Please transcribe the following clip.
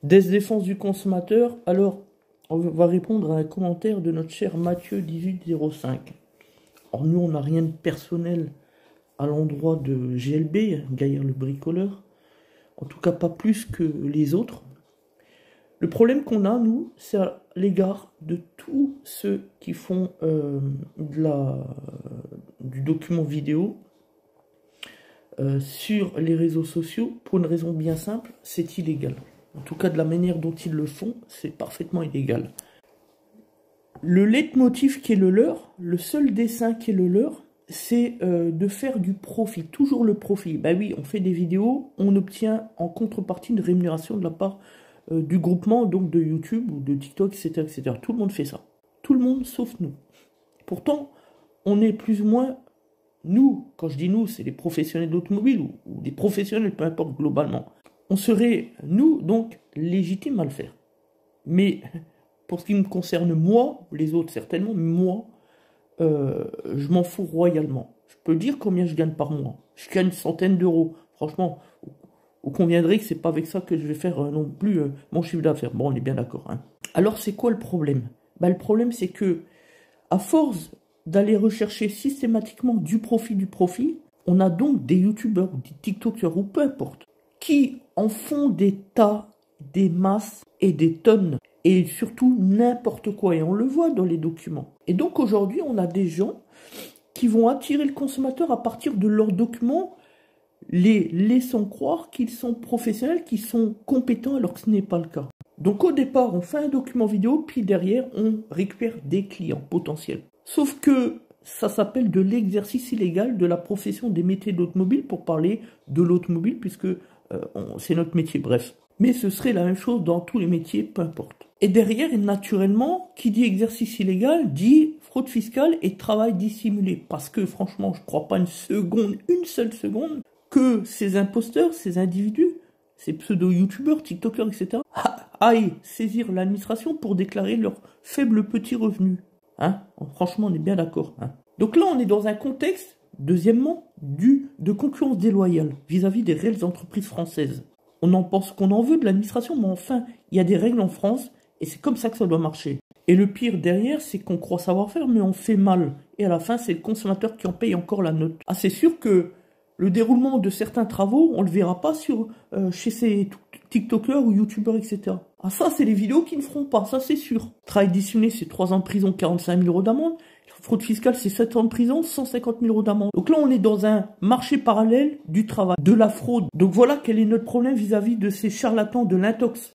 Défense du consommateur. Alors, on va répondre à un commentaire de notre cher Mathieu1805. Alors, nous, on n'a rien de personnel à l'endroit de GLB, Gaillard le bricoleur. En tout cas, pas plus que les autres. Le problème qu'on a, nous, c'est à l'égard de tous ceux qui font du document vidéo sur les réseaux sociaux, pour une raison bien simple, c'est illégal. En tout cas, de la manière dont ils le font, c'est parfaitement illégal. Le leitmotiv qui est le leur, le seul dessin qui est le leur, c'est de faire du profit, toujours le profit. Ben oui, on fait des vidéos, on obtient en contrepartie une rémunération de la part du groupement, donc de YouTube ou de TikTok, etc., etc. Tout le monde fait ça. Tout le monde, sauf nous. Pourtant, on est plus ou moins, nous, quand je dis nous, c'est les professionnels d'automobile ou des professionnels, peu importe, globalement. On serait, nous, donc, légitimes à le faire. Mais, pour ce qui me concerne, moi, les autres certainement, moi, je m'en fous royalement. Je peux dire combien je gagne par mois. Je gagne 100 d'euros. Franchement, vous conviendrez que c'est pas avec ça que je vais faire non plus mon chiffre d'affaires. Bon, on est bien d'accord. Hein. Alors, c'est quoi le problème? Ben, le problème, c'est que, à force d'aller rechercher systématiquement du profit, on a donc des youtubeurs, des tiktokers ou peu importe, qui en font des tas, des masses et des tonnes. Et surtout n'importe quoi. Et on le voit dans les documents. Et donc aujourd'hui, on a des gens qui vont attirer le consommateur à partir de leurs documents, les laissant croire qu'ils sont professionnels, qu'ils sont compétents alors que ce n'est pas le cas. Donc au départ, on fait un document vidéo, puis derrière, on récupère des clients potentiels. Sauf que ça s'appelle de l'exercice illégal de la profession des métiers d'automobile, pour parler de l'automobile, puisque c'est notre métier, bref. Mais ce serait la même chose dans tous les métiers, peu importe. Et derrière, naturellement, qui dit exercice illégal, dit fraude fiscale et travail dissimulé. Parce que franchement, je ne crois pas une seule seconde, que ces imposteurs, ces individus, ces pseudo-youtubeurs, tiktokers, etc., aillent saisir l'administration pour déclarer leurs faibles petits revenus. Hein? Franchement, on est bien d'accord. Hein? Donc là, on est dans un contexte, deuxièmement, de concurrence déloyale vis-à-vis des réelles entreprises françaises. On en pense qu'on en veut de l'administration, mais enfin, il y a des règles en France, et c'est comme ça que ça doit marcher. Et le pire derrière, c'est qu'on croit savoir faire, mais on fait mal. Et à la fin, c'est le consommateur qui en paye encore la note. Ah, c'est sûr que le déroulement de certains travaux, on ne le verra pas chez ces tiktokers ou youtubeurs, etc. Ah, ça, c'est les vidéos qui ne feront pas, ça c'est sûr. Travail dissimulé, c'est 3 ans de prison, 45 000 euros d'amende. Fraude fiscale, c'est 7 ans de prison, 150 000 euros d'amende. Donc là, on est dans un marché parallèle du travail, de la fraude. Donc voilà quel est notre problème vis-à-vis de ces charlatans de l'intox.